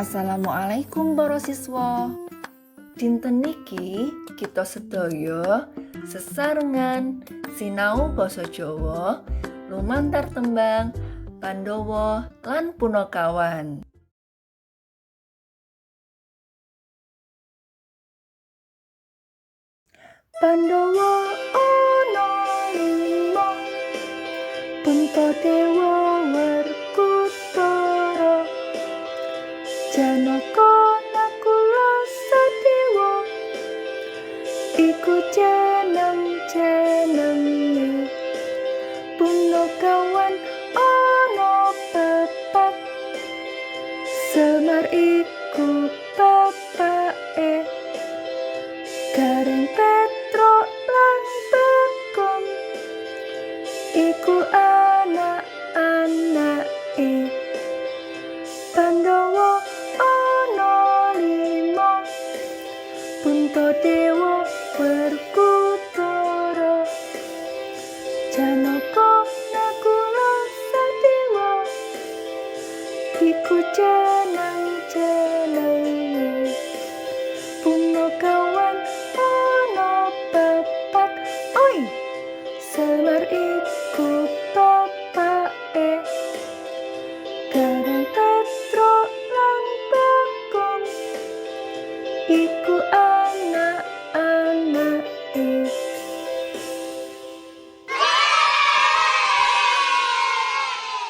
Assalamualaikum para siswa. Dinten niki kita sedaya sesarengan sinau basa Jawa lumantar tembang Pandhawa lan Punakawan. Pandhawa ana lima, Puntadewa Werkutara, Janaka Nakula Sadewa, iku jeneng-jenenge. Punakawan ana papat, Semar iku bapake, Gareng Petruk lan Bagong iku anak-anake. Pandhawa ana lima, Puntadewa Werkutara, Janaka Nakula Sadewa, iku jeneng-jenenge.